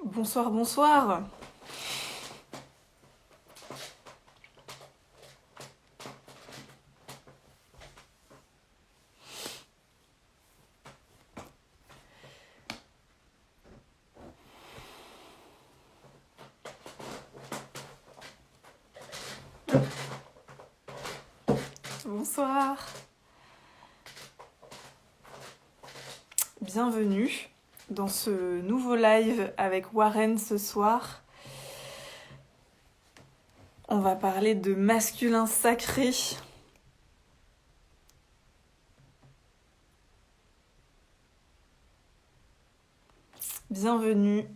Bonsoir, bonsoir. Bonsoir. Bienvenue dans ce nouveau live avec Warren ce soir. On va parler de masculin sacré. Bienvenue.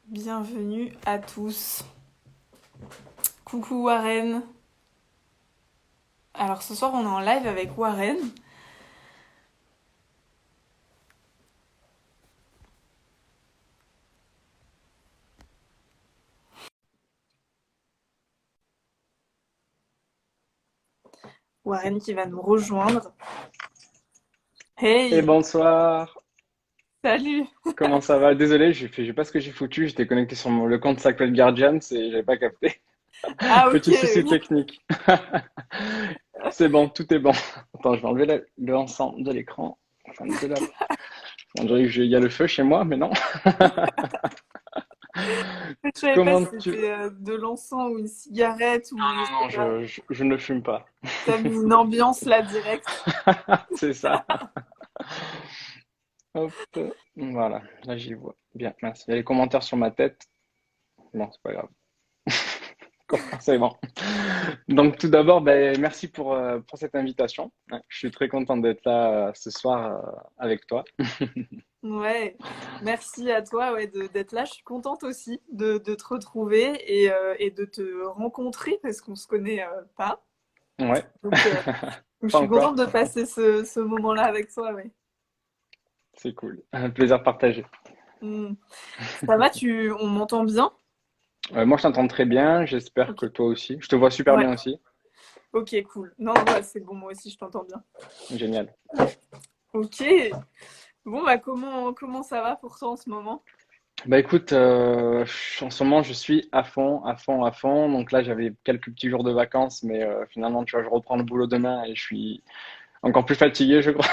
Bienvenue à tous. Coucou Warren. Alors ce soir on est en live avec Warren. Warren qui va nous rejoindre. Et Hey, bonsoir, salut. comment ça va? Désolé, j'ai pas ce que j'ai foutu, j'étais connecté sur le compte Sacred Guardians et j'avais pas capté. Ah ok, Petit souci oui. technique. C'est bon, tout est bon. Attends, je vais enlever le encens de l'écran. Enfin, de la... On dirait qu'il y a le feu chez moi, mais non. Je savais pas Comment si tu... c'était de l'encens ou une cigarette Non, ou je non, sais non, pas. je ne fume pas. T'as mis une ambiance là direct. C'est ça. Hop, voilà, là j'y vois. Bien, merci. Il y a les commentaires sur ma tête. Bon, c'est pas grave. C'est bon. Donc tout d'abord, ben, merci pour cette invitation. Ouais, je suis très content d'être là ce soir avec toi. Ouais, merci à toi ouais, d'être là. Je suis contente aussi de te retrouver et de te rencontrer parce qu'on se connaît pas. Ouais, Donc, je pas suis contente encore. de passer ce moment-là avec toi. Ouais. C'est cool. Un plaisir partagé. Hmm. Ça va, on m'entend bien? Moi, je t'entends très bien. J'espère Ok, que toi aussi. Je te vois super ouais, bien aussi. ok, cool. Non, ouais, c'est bon, moi aussi je t'entends bien. Génial. Ok, bon, bah comment ça va pour toi en ce moment? Bah écoute, en ce moment, je suis à fond, à fond, à fond. Donc là, j'avais quelques petits jours de vacances, mais finalement, tu vois, je reprends le boulot demain et je suis encore plus fatigué, je crois.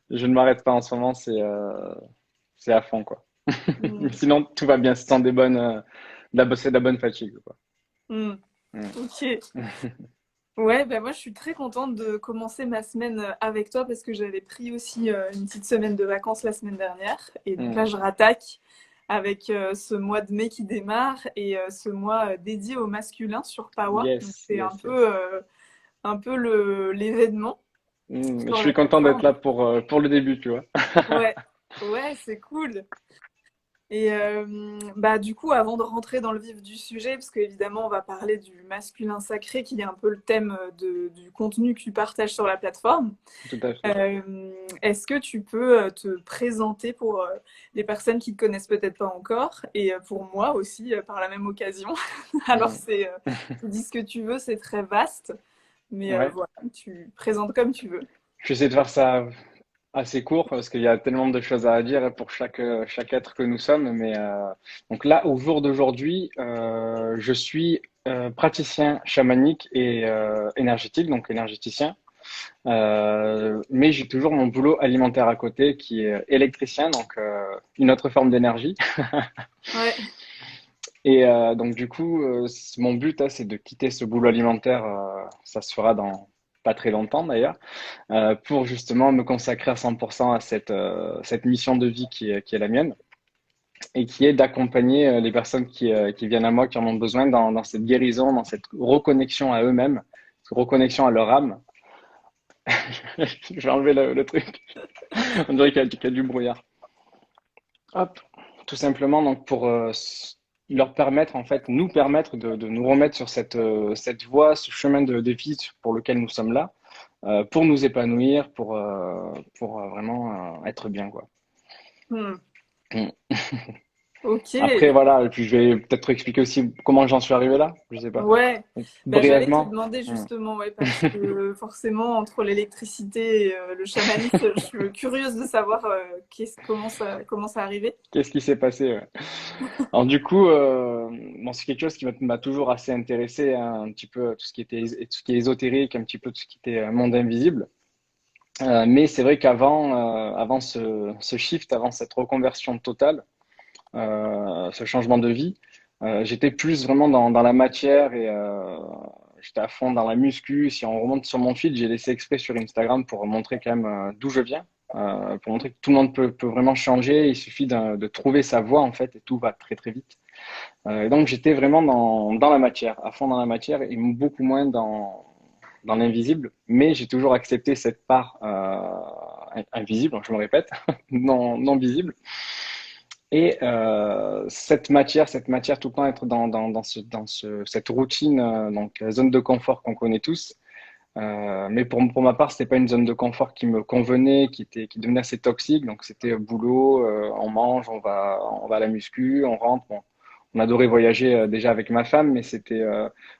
Je ne m'arrête pas en ce moment, c'est à fond, quoi. Mais Hmm. sinon, tout va bien. Ce sont c'est de la bonne fatigue, quoi. Hmm. Mm. Ok. Ouais, ben moi je suis très contente de commencer ma semaine avec toi parce que j'avais pris aussi une petite semaine de vacances la semaine dernière et donc là Mm. je rattaque avec ce mois de mai qui démarre et ce mois dédié au masculin sur Pawa. Donc Yes, c'est yes, yes. un peu l'événement Je sur la suis content d'être plateforme. là pour le début, tu vois. Ouais, ouais, c'est cool. Et bah du coup, avant de rentrer dans le vif du sujet, parce qu'évidemment, on va parler du masculin sacré, qui est un peu le thème du contenu que tu partages sur la plateforme. Tout à fait. Est-ce que tu peux te présenter pour les personnes qui ne te connaissent peut-être pas encore et pour moi aussi par la même occasion. Alors Mm. tu dis ce que tu veux, c'est très vaste, mais Ouais. voilà, tu présentes comme tu veux. Je vais essayer de faire ça assez court parce qu'il y a tellement de choses à dire pour chaque être que nous sommes. Mais donc là, au jour d'aujourd'hui, je suis praticien chamanique et énergétique, donc énergéticien. Mais j'ai toujours mon boulot alimentaire à côté qui est électricien, donc une autre forme d'énergie. Ouais. Et donc du coup, mon but, c'est de quitter ce boulot alimentaire. Ça se fera dans pas très longtemps d'ailleurs, pour justement me consacrer à 100% à cette mission de vie qui est la mienne et qui est d'accompagner les personnes qui viennent à moi, qui en ont besoin dans cette guérison, dans cette reconnexion à eux-mêmes, cette reconnexion à leur âme. Je vais enlever le truc. On dirait qu'il y a du brouillard. Hop, tout simplement donc pour leur permettre, en fait, nous permettre de nous remettre sur cette voie, ce chemin de vie pour lequel nous sommes là, pour nous épanouir, pour vraiment être bien, quoi. Hmm. Mm. Ok. Après, voilà, et puis je vais peut-être expliquer aussi comment j'en suis arrivé là, je sais pas. Ouais. Bah, j'allais te Brièvement. demander Mm. justement, ouais, parce que forcément, entre l'électricité et le chamanisme, je suis curieuse de savoir comment ça arrivé. Qu'est-ce qui s'est passé? Ouais. Alors du coup, bon, c'est quelque chose qui m'a toujours assez intéressé, hein, un petit peu tout ce qui est ésotérique, un petit peu tout ce qui était monde invisible. Mais c'est vrai avant ce shift, avant cette reconversion totale, ce changement de vie, j'étais plus vraiment dans la matière et j'étais à fond dans la muscu. Si on remonte sur mon feed, j'ai laissé exprès sur Instagram pour montrer quand même d'où je viens, pour montrer que tout le monde peut vraiment changer. Il suffit de trouver sa voie en fait et tout va très très vite. Et donc j'étais vraiment dans la matière, à fond dans la matière et beaucoup moins dans l'invisible. Mais j'ai toujours accepté cette part invisible, donc je me répète, non visible. Et cette matière tout le temps être cette routine, donc zone de confort qu'on connaît tous. Mais pour ma part, c'était pas une zone de confort qui me convenait, qui devenait assez toxique. Donc c'était boulot, on mange, on va à la muscu, on rentre. Bon, on adorait voyager déjà avec ma femme, mais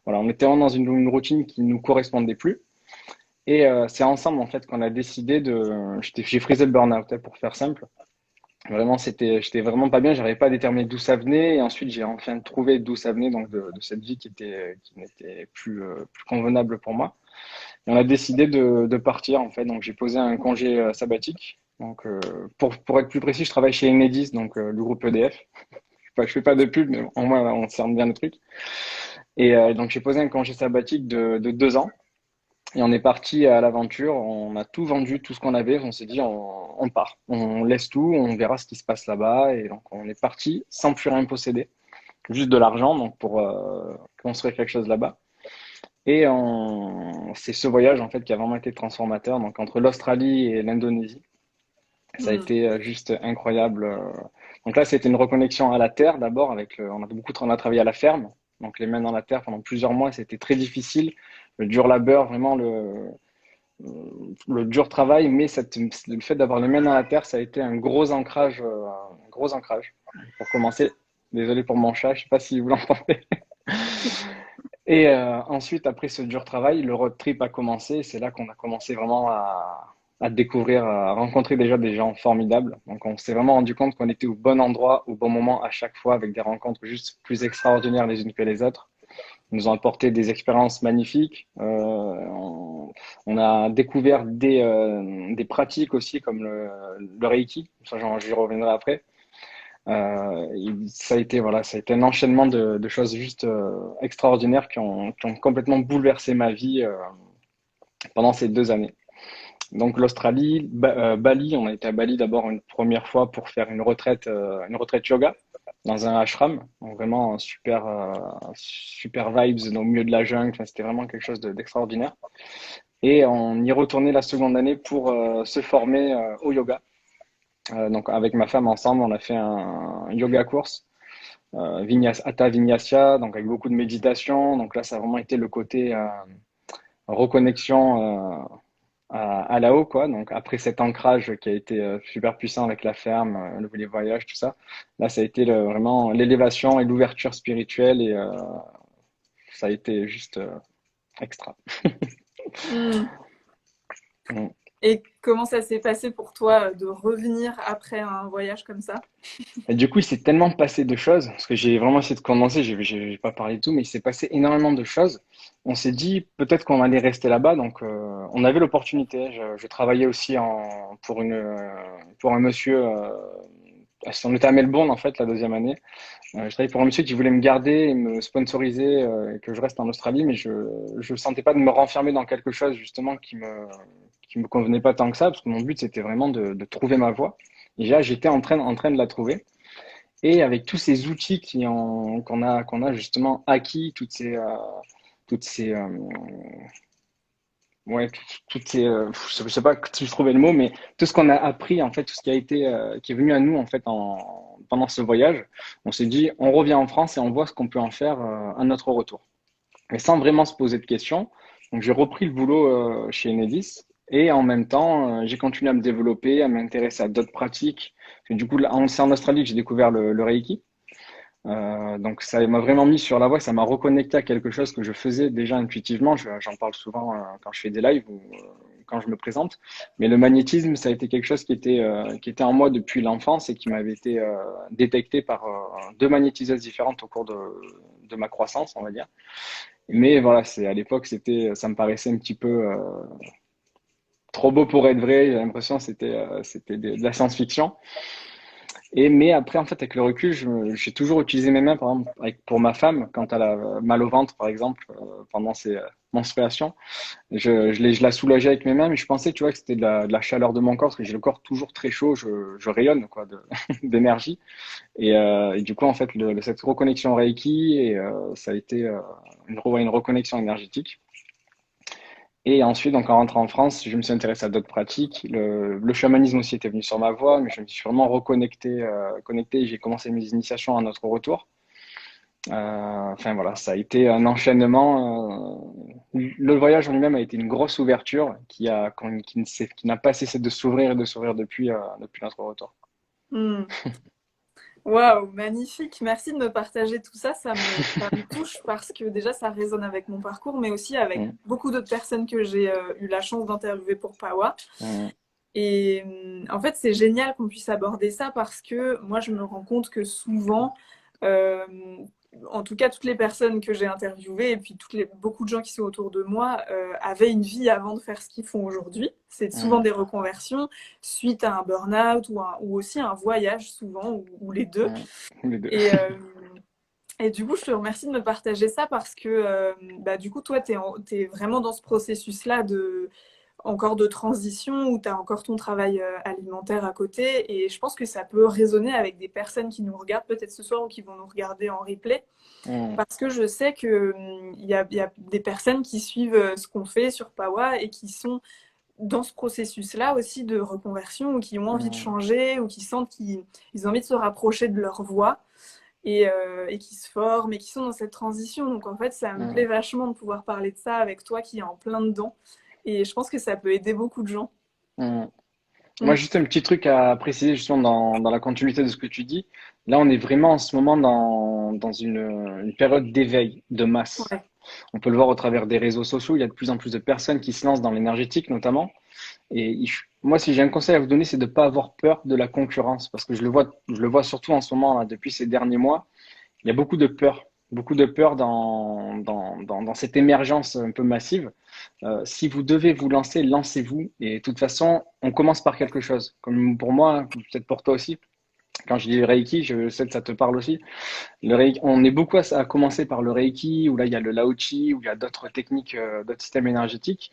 voilà, on était vraiment dans une routine qui nous correspondait plus. Et c'est ensemble en fait qu'on a décidé j'ai frisé le burn-out, hein, pour faire simple. Vraiment, j'étais vraiment pas bien, j'arrivais pas à déterminer d'où ça venait. Et ensuite, j'ai enfin trouvé d'où ça venait, donc de cette vie qui n'était plus convenable pour moi. Et on a décidé de partir, en fait. Donc, j'ai posé un congé sabbatique. Donc, pour être plus précis, je travaille chez Enedis, donc le groupe EDF. Je fais pas de pub, mais au moins, on cerne bien le truc. Et donc, j'ai posé un congé sabbatique de 2 ans. Et on est parti à l'aventure, on a tout vendu, tout ce qu'on avait, on s'est dit on part, on laisse tout, on verra ce qui se passe là-bas. Et donc on est parti sans plus rien posséder, juste de l'argent donc pour construire quelque chose là-bas. Et c'est ce voyage en fait qui a vraiment été transformateur, donc entre l'Australie et l'Indonésie. Ça a Hmm. été juste incroyable. Donc là, c'était une reconnexion à la terre d'abord, on a travaillé à la ferme, donc les mains dans la terre pendant plusieurs mois, c'était très difficile. Le dur labeur, vraiment le dur travail, mais le fait d'avoir les mains dans la terre, ça a été un gros ancrage, un gros ancrage. Pour commencer, désolé pour mon chat, je sais pas si vous l'entendez. Et ensuite, après ce dur travail, le road trip a commencé. C'est là qu'on a commencé vraiment à découvrir, à rencontrer déjà des gens formidables. Donc, on s'est vraiment rendu compte qu'on était au bon endroit, au bon moment à chaque fois, avec des rencontres juste plus extraordinaires les unes que les autres. Ils nous ont apporté des expériences magnifiques. On a découvert des pratiques aussi comme le Reiki. Ça, j'y reviendrai après. Ça a été un enchaînement de choses juste extraordinaires qui ont complètement bouleversé ma vie pendant ces 2 années. Donc l'Australie, Bali, on a été à Bali d'abord une première fois pour faire une retraite yoga dans un ashram. Donc vraiment super vibes au milieu de la jungle. Enfin, c'était vraiment quelque chose d'extraordinaire. Et on y retournait la seconde année pour se former au yoga. Donc avec ma femme ensemble, on a fait un yoga course, Hatha Vinyasa, donc avec beaucoup de méditation. Donc là, ça a vraiment été le côté reconnexion à là-haut, quoi. Donc après cet ancrage qui a été super puissant avec la ferme, les voyages, tout ça, là, ça a été vraiment l'élévation et l'ouverture spirituelle et ça a été juste extra. Hmm. Mm. Et comment ça s'est passé pour toi de revenir après un voyage comme ça? Et du coup, il s'est tellement passé de choses, parce que j'ai vraiment essayé de condenser, j'ai pas parlé de tout, mais il s'est passé énormément de choses. On s'est dit peut-être qu'on allait rester là-bas, donc on avait l'opportunité. Je travaillais aussi pour un monsieur, on était à Melbourne en fait la deuxième année. Je travaillais pour un monsieur qui voulait me garder et me sponsoriser et que je reste en Australie, mais je sentais pas de me renfermer dans quelque chose justement qui me convenait pas tant que ça, parce que mon but c'était vraiment de trouver ma voie. Et là, j'étais en train de la trouver. Et avec tous ces outils qu'on a justement acquis, toutes ces ouais, toutes ces, je sais pas si je trouvais le mot, mais tout ce qu'on a appris, en fait, tout ce qui a été, qui est venu à nous, en fait, pendant ce voyage, on s'est dit, on revient en France et on voit ce qu'on peut en faire à notre retour. Mais sans vraiment se poser de questions. Donc, j'ai repris le boulot chez Enedis et en même temps, j'ai continué à me développer, à m'intéresser à d'autres pratiques. Et du coup, là, c'est en Australie que j'ai découvert le Reiki. Donc ça m'a vraiment mis sur la voie, ça m'a reconnecté à quelque chose que je faisais déjà intuitivement. J'en parle souvent quand je fais des lives ou quand je me présente. Mais le magnétisme, ça a été quelque chose qui était en moi depuis l'enfance et qui m'avait été détecté par deux magnétiseuses différentes au cours de ma croissance, on va dire. Mais voilà, c'est à l'époque, ça me paraissait un petit peu trop beau pour être vrai. J'ai l'impression que c'était de la science-fiction. Mais après, en fait, avec le recul, j'ai toujours utilisé mes mains, par exemple, pour ma femme, quand elle a mal au ventre, par exemple, pendant ses menstruations. Je la soulageais avec mes mains, mais je pensais, tu vois, que c'était de la chaleur de mon corps, parce que j'ai le corps toujours très chaud, je rayonne, quoi, d'énergie. Et du coup, en fait, cette reconnexion Reiki, ça a été une reconnexion énergétique. Et ensuite, donc en rentrant en France, je me suis intéressé à d'autres pratiques. Le chamanisme aussi était venu sur ma voie, mais je me suis vraiment reconnecté, connecté. J'ai commencé mes initiations à notre retour. Enfin voilà, ça a été un enchaînement. Le voyage en lui-même a été une grosse ouverture qui n'a pas cessé de s'ouvrir et de s'ouvrir depuis notre retour. Hmm. Waouh, magnifique. Merci de me partager tout ça. Ça me touche parce que déjà, ça résonne avec mon parcours, mais aussi avec Mm, beaucoup d'autres personnes que j'ai eu la chance d'interviewer pour Pawa. mm, Et en fait, c'est génial qu'on puisse aborder ça parce que moi, je me rends compte que souvent, euh, en tout cas, toutes les personnes que j'ai interviewées et puis beaucoup de gens qui sont autour de moi avaient une vie avant de faire ce qu'ils font aujourd'hui. C'est souvent mm, des reconversions suite à un burn-out ou aussi un voyage souvent, ou les deux. mm. Les deux. Et, et du coup, je te remercie de me partager ça parce que bah, du coup, toi, tu es vraiment dans ce processus-là encore de transition où tu as encore ton travail alimentaire à côté. Et je pense que ça peut résonner avec des personnes qui nous regardent peut-être ce soir ou qui vont nous regarder en replay. Mm, Parce que je sais qu'il y a des personnes qui suivent ce qu'on fait sur Pawa et qui sont dans ce processus-là aussi de reconversion ou qui ont envie de mm, changer ou qui sentent qu'ils ils ont envie de se rapprocher de leur voix et qui se forment et qui sont dans cette transition. Donc en fait, ça me plaît mm, vachement de pouvoir parler de ça avec toi qui est en plein dedans. Et je pense que ça peut aider beaucoup de gens. mm. Moi, Mm. juste un petit truc à préciser justement dans la continuité de ce que tu dis. Là, on est vraiment en ce moment dans une période d'éveil de masse. Ouais. On peut le voir au travers des réseaux sociaux. Il y a de plus en plus de personnes qui se lancent dans l'énergétique notamment. Moi, si j'ai un conseil à vous donner, c'est de ne pas avoir peur de la concurrence parce que je le vois surtout en ce moment, là, depuis ces derniers mois. Il y a beaucoup de peur dans cette émergence un peu massive. Si vous devez vous lancer, lancez-vous. Et de toute façon, on commence par quelque chose. Comme pour moi, peut-être pour toi aussi. Quand je dis Reiki, je sais que ça te parle aussi. Le Reiki, on est beaucoup à commencer par le Reiki, où là il y a le Lao Chi, où il y a d'autres techniques, d'autres systèmes énergétiques.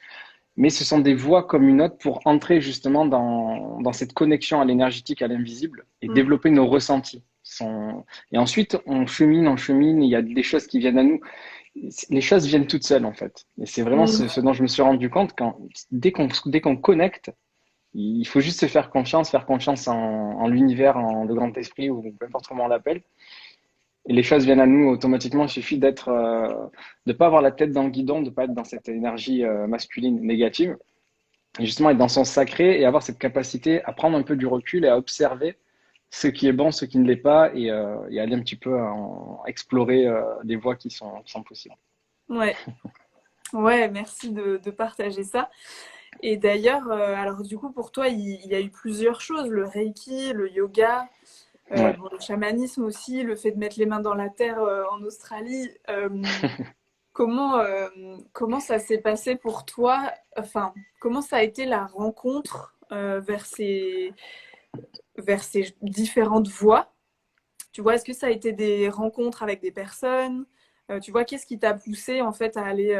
Mais ce sont des voies comme une autre pour entrer justement dans cette connexion à l'énergétique, à l'invisible, et Mm. développer nos ressentis. Et ensuite, on chemine, il y a des choses qui viennent à nous. Les choses viennent toutes seules en fait. Et c'est vraiment Mm. ce dont je me suis rendu compte dès qu'on connecte, il faut juste se faire confiance en l'univers, en le grand esprit ou peu importe comment on l'appelle. Et les choses viennent à nous automatiquement. Il suffit de pas avoir la tête dans le guidon, de pas être dans cette énergie masculine négative, et justement être dans son sacré et avoir cette capacité à prendre un peu du recul et à observer ce qui est bon, ce qui ne l'est pas, et aller un petit peu explorer des voies qui sont possibles. Ouais. Ouais, merci de partager ça. Et d'ailleurs, alors du coup, pour toi, il y a eu plusieurs choses, le Reiki, le yoga, Ouais. bon, le chamanisme aussi, le fait de mettre les mains dans la terre en Australie. Comment ça s'est passé pour toi? Enfin, comment ça a été la rencontre vers ces différentes voies? Tu vois, est-ce que ça a été des rencontres avec des personnes? Tu vois, qu'est-ce qui t'a poussé en fait à aller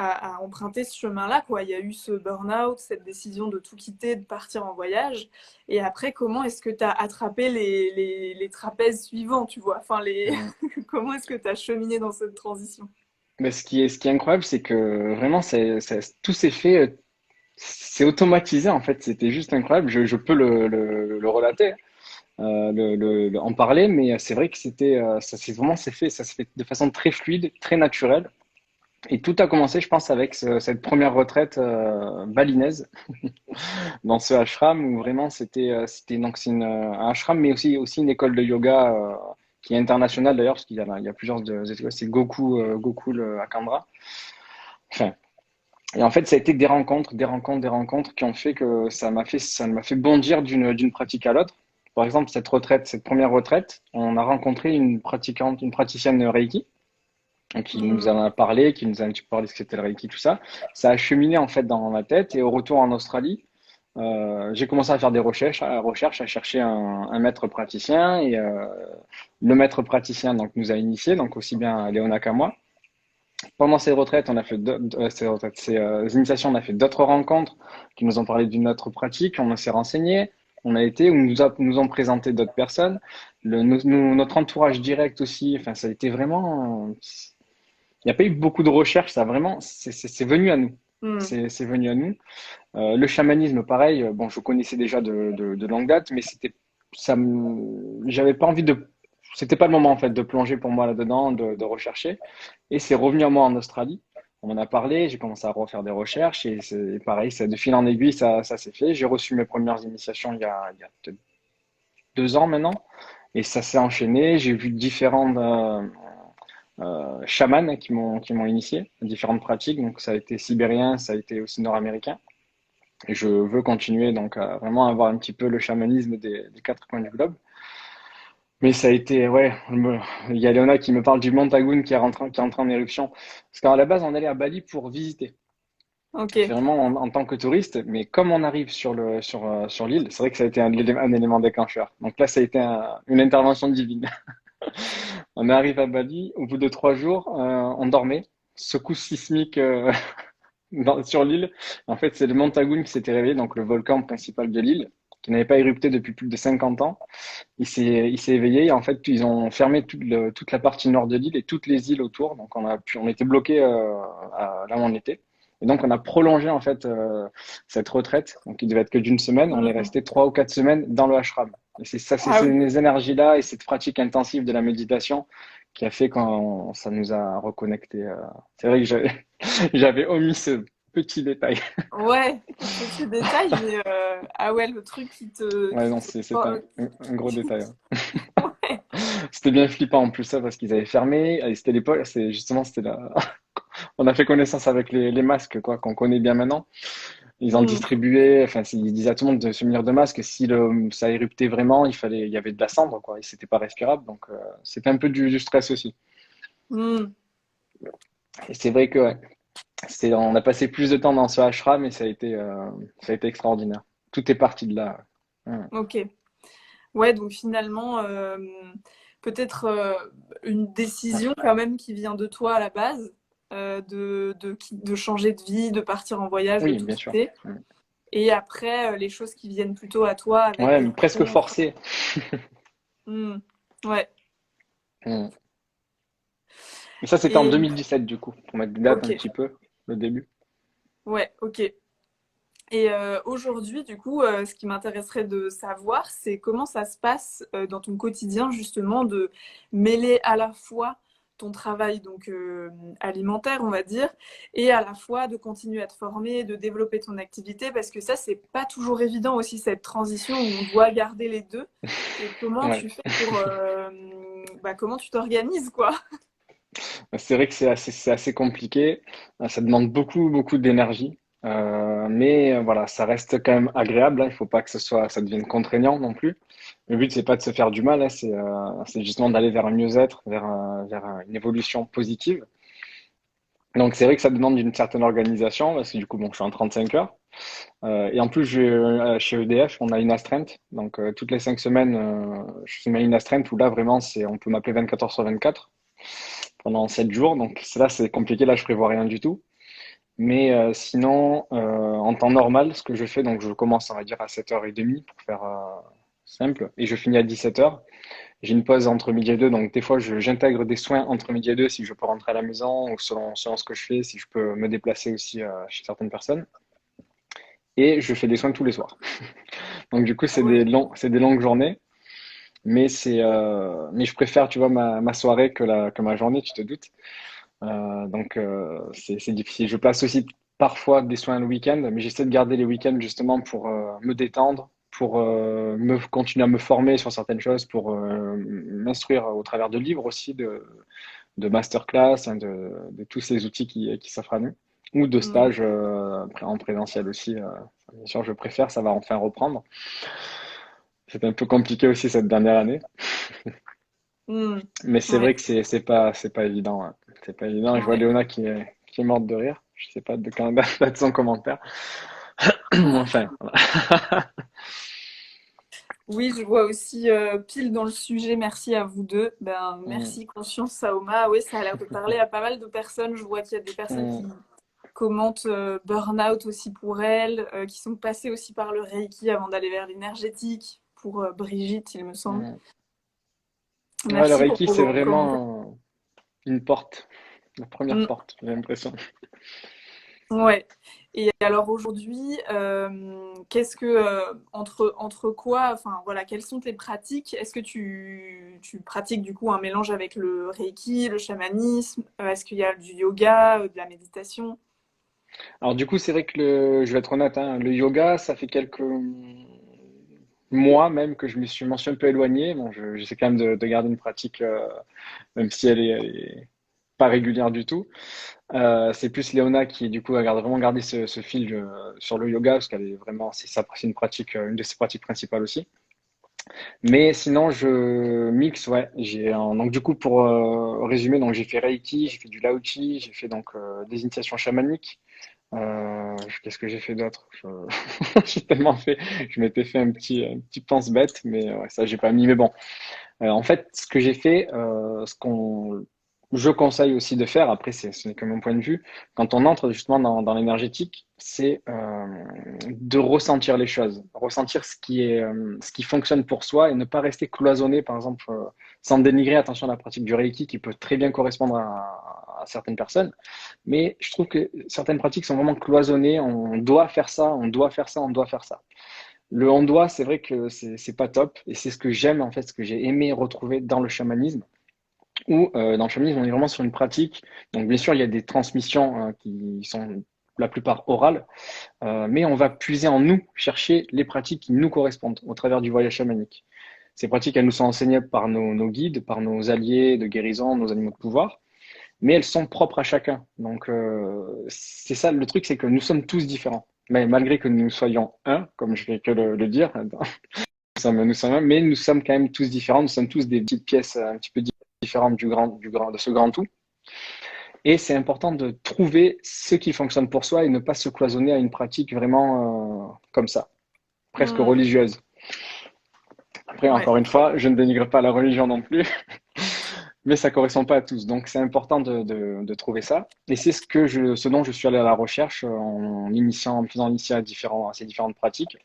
à emprunter ce chemin-là, quoi? Il y a eu ce burn-out, cette décision de tout quitter, de partir en voyage. Et après, comment est-ce que tu as attrapé les trapèzes suivants, tu vois? Enfin, Mm. comment est-ce que tu as cheminé dans cette transition? Mais ce qui est incroyable, c'est que vraiment, tout s'est fait, c'est automatisé en fait. C'était juste incroyable. Je peux le relater, en parler, mais c'est vrai que ça s'est fait de façon très fluide, très naturelle. Et tout a commencé, je pense, avec cette première retraite balinaise dans ce ashram où vraiment c'était donc c'est un ashram, mais aussi une école de yoga qui est internationale d'ailleurs, parce il y a plusieurs écoles. C'est Gokul à Canberra. Enfin, et en fait, ça a été des rencontres qui ont fait que ça m'a fait bondir d'une pratique à l'autre. Par exemple, cette première retraite, on a rencontré une praticienne Reiki, qui nous Mhm. en a parlé, qui nous a un petit peu parlé de ce que c'était le Reiki, tout ça. Ça a cheminé en fait dans ma tête. Et au retour en Australie, j'ai commencé à faire des recherches, à chercher un maître praticien. Et le maître praticien donc nous a initiés, donc aussi bien Léona qu'à moi. Pendant ces retraites, on a fait ces initiations, on a fait d'autres rencontres qui nous ont parlé d'une autre pratique. On s'est renseigné, on a été, nous ont présenté d'autres personnes. Notre entourage direct aussi. Enfin, ça a été vraiment. Il n'y a pas eu beaucoup de recherches. Ça a vraiment, c'est venu à nous. Mhm. C'est venu à nous. Le chamanisme, pareil. Bon, je connaissais déjà de longue date, mais j'avais pas envie de. C'était pas le moment en fait de plonger pour moi là-dedans, de rechercher. Et c'est revenu à moi en Australie. On en a parlé, j'ai commencé à refaire des recherches et c'est pareil, ça, de fil en aiguille, ça s'est fait. J'ai reçu mes premières initiations il y a peut-être 2 ans maintenant et ça s'est enchaîné. J'ai vu différents chamans qui m'ont initié à différentes pratiques. Donc ça a été sibérien, ça a été aussi nord-américain. Et je veux continuer donc à vraiment avoir un petit peu le chamanisme des quatre coins du globe. Mais ça a été, ouais, il y a Léona qui me parle du mont Agun qui est entré en éruption. Parce qu'à la base, on allait à Bali pour visiter. C'est Ok. vraiment en tant que touriste, mais comme on arrive sur l'île, c'est vrai que ça a été un élément déclencheur. Donc là, ça a été une intervention divine. On arrive à Bali, au bout de 3 jours, on dormait. Secousse sismique sur l'île. En fait, c'est le mont Agun qui s'était réveillé, donc le volcan principal de l'île, qui n'avait pas érupté depuis plus de 50 ans. Il s'est éveillé et en fait, ils ont fermé toute la partie nord de l'île et toutes les îles autour. Donc, on était bloqué là où on était. Et donc, on a prolongé en fait cette retraite. Donc, il devait être que d'une semaine. On est Mhm. resté 3 ou 4 semaines dans le ashram. Et c'est ça, c'est Ah oui. ces énergies-là et cette pratique intensive de la méditation qui a fait quand ça nous a reconnectés. C'est vrai que j'avais omis ce petit détail. Ouais, petit détail, mais ah ouais, le truc Ouais, non, c'est un gros détail, hein. Ouais. C'était bien flippant en plus ça parce qu'ils avaient fermé. Et c'était l'époque, c'est justement c'était là. On a fait connaissance avec les masques quoi qu'on connaît bien maintenant. Ils en Hmm. distribuaient. Enfin, ils disaient à tout le monde de se munir de masques. Et si ça éruptait vraiment, il y avait de la cendre quoi. Et c'était pas respirable. Donc c'était un peu du stress aussi. Hmm. Et c'est vrai que ouais, on a passé plus de temps dans ce ashram mais ça a été extraordinaire. Tout est parti de là. Ouais. Ok. Ouais, donc finalement, peut-être une décision quand même qui vient de toi à la base, de changer de vie, de partir en voyage, de Oui, tout bien sûr. quitter. Et après, les choses qui viennent plutôt à toi avec Ouais, des mais presque rencontres. forcé. Hmm. Ouais. Mm. Mais ça, c'était en Et 2017, du coup, pour mettre des dates ok. un petit peu, le début. Ouais, ok. Et aujourd'hui, du coup, ce qui m'intéresserait de savoir, c'est comment ça se passe dans ton quotidien, justement, de mêler à la fois ton travail donc alimentaire, on va dire, et à la fois de continuer à te former, de développer ton activité, parce que ça, c'est pas toujours évident aussi, cette transition où on doit garder les deux. Et comment Ouais. tu fais pour, comment tu t'organises, quoi? C'est vrai que c'est assez compliqué. Ça demande beaucoup d'énergie. Mais voilà, ça reste quand même agréable, hein. Il faut pas que ça devienne contraignant non plus. Le but, c'est pas de se faire du mal, hein. C'est justement d'aller vers un mieux-être, vers une évolution positive. Donc, c'est vrai que ça demande une certaine organisation parce que du coup, bon, je suis en 35 heures. Et en plus, chez EDF, on a une astreinte. Donc, toutes les 5 semaines, je fais une astreinte où là, vraiment, on peut m'appeler 24 heures sur 24 pendant 7 jours. Donc, là, c'est compliqué. Là, je prévois rien du tout. Mais sinon, en temps normal, ce que je fais, donc je commence, on va dire, à 7h30 pour faire simple, et je finis à 17 heures. j'ai une pause entre midi et deux, donc des fois j'intègre des soins entre midi et deux si je peux rentrer à la maison ou selon ce que je fais, si je peux me déplacer aussi chez certaines personnes. Et je fais des soins tous les soirs. Donc du coup, Ah ouais. c'est des longues journées, mais je préfère, tu vois, ma soirée que ma journée, tu te doutes. C'est difficile. Je place aussi parfois des soins le week-end, mais j'essaie de garder les week-ends justement pour me détendre, pour me continuer à me former sur certaines choses, pour m'instruire au travers de livres aussi, de masterclass, hein, de tous ces outils qui s'offrent à nous, ou de Mm. stages en présentiel aussi. Bien sûr, je préfère, ça va enfin reprendre. C'était un peu compliqué aussi cette dernière année, Mm. mais c'est vrai Ouais. que c'est pas évident. Hein. C'est pas évident. Je vois Ouais. Léona qui est morte de rire. Je sais pas de quand date son commentaire. Enfin, voilà. Oui, je vois aussi pile dans le sujet. Merci à vous deux. Ben, Mm, merci Conscience Saoma. Oui, ça a l'air de parler à pas mal de personnes. Je vois qu'il y a des personnes qui mm, commentent burn-out aussi pour elles, qui sont passées aussi par le Reiki avant d'aller vers l'énergétique. Pour Brigitte, il me semble. mm. Ouais, le Merci pour Reiki, c'est vos commentaires. vraiment une porte, la première Mm. porte, j'ai l'impression. Ouais. Et alors aujourd'hui, qu'est-ce que entre quoi, enfin voilà, quelles sont tes pratiques? Est-ce que tu pratiques du coup un mélange avec le Reiki, le chamanisme? Est-ce qu'il y a du yoga, de la méditation? Alors du coup, c'est vrai que je vais être honnête, hein, le yoga, ça fait quelques mois même que m'en suis un peu éloigné. Bon, j'essaie quand même de garder une pratique, même si elle est pas régulière du tout. C'est plus Léona qui, du coup, vraiment gardé ce fil sur le yoga, parce qu'elle est vraiment, c'est une pratique, une de ses pratiques principales aussi. Mais sinon, je mixe, ouais. Donc du coup, pour résumer, donc j'ai fait Reiki, j'ai fait du Lao-Chi, j'ai fait donc des initiations chamaniques. Qu'est-ce que j'ai fait d'autre? J'ai tellement fait. Je m'étais fait un petit pense-bête, mais ouais, ça j'ai pas mis. Mais bon, en fait, ce que j'ai fait, je conseille aussi de faire, après ce n'est que mon point de vue, quand on entre justement dans l'énergétique, c'est de ressentir les choses, ressentir ce qui fonctionne pour soi et ne pas rester cloisonné, par exemple, sans dénigrer, attention, la pratique du Reiki qui peut très bien correspondre à certaines personnes, mais je trouve que certaines pratiques sont vraiment cloisonnées, on doit faire ça, on doit faire ça, on doit faire ça. Le on doit, c'est vrai que c'est pas top, et c'est ce que j'aime en fait, ce que j'ai aimé retrouver dans le chamanisme, où dans le chamanisme, on est vraiment sur une pratique. Donc bien sûr, il y a des transmissions qui sont la plupart orales, mais on va puiser en nous, chercher les pratiques qui nous correspondent au travers du voyage chamanique. Ces pratiques, elles nous sont enseignées par nos guides, par nos alliés de guérison, nos animaux de pouvoir, mais elles sont propres à chacun. Donc c'est ça, le truc, c'est que nous sommes tous différents. Mais malgré que nous soyons un, comme je vais que le dire, nous sommes un, mais nous sommes quand même tous différents. Nous sommes tous des petites pièces un petit peu différentes de ce grand tout. Et c'est important de trouver ce qui fonctionne pour soi et ne pas se cloisonner à une pratique vraiment comme ça, presque Hmm. religieuse. Après, Ouais. encore une fois, je ne dénigre pas la religion non plus, mais ça ne correspond pas à tous. Donc, c'est important de trouver ça. Et c'est ce dont je suis allé à la recherche en me faisant initier à ces différentes pratiques.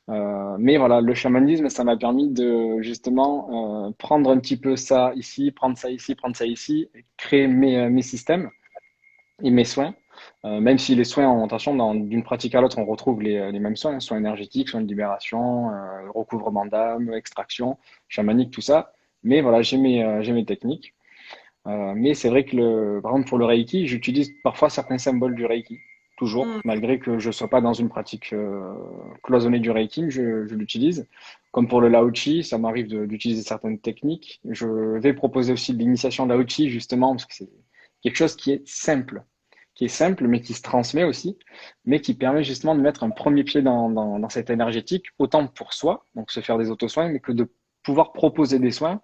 Mais voilà, le chamanisme, ça m'a permis de justement prendre un petit peu ça ici, prendre ça ici, et créer mes systèmes et mes soins. Même si les soins, attention, d'une pratique à l'autre, on retrouve les mêmes soins, hein, soins énergétiques, soins de libération, recouvrement d'âme, extraction, chamanique, tout ça. Mais voilà, j'ai mes techniques. Mais c'est vrai que, par exemple, pour le Reiki, j'utilise parfois certains symboles du Reiki, toujours, Hmm. malgré que je ne sois pas dans une pratique cloisonnée du Reiki, je l'utilise. Comme pour le Lao-Chi, ça m'arrive d'utiliser certaines techniques. Je vais proposer aussi de l'initiation Lao-Chi, justement, parce que c'est quelque chose qui est simple, mais qui se transmet aussi, mais qui permet justement de mettre un premier pied dans cette énergétique, autant pour soi, donc se faire des auto-soins, mais que de pouvoir proposer des soins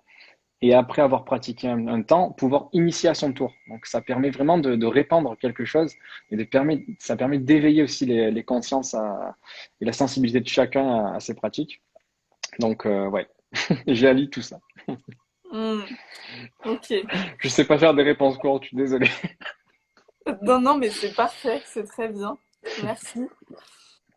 et après avoir pratiqué un temps, pouvoir initier à son tour. Donc ça permet vraiment de répandre quelque chose et ça permet d'éveiller aussi les consciences et la sensibilité de chacun à ces pratiques. Donc ouais, j'allie tout ça. Hmm. Ok. Je sais pas faire des réponses courtes, je suis désolé. Non, non, mais c'est parfait, c'est très bien. Merci.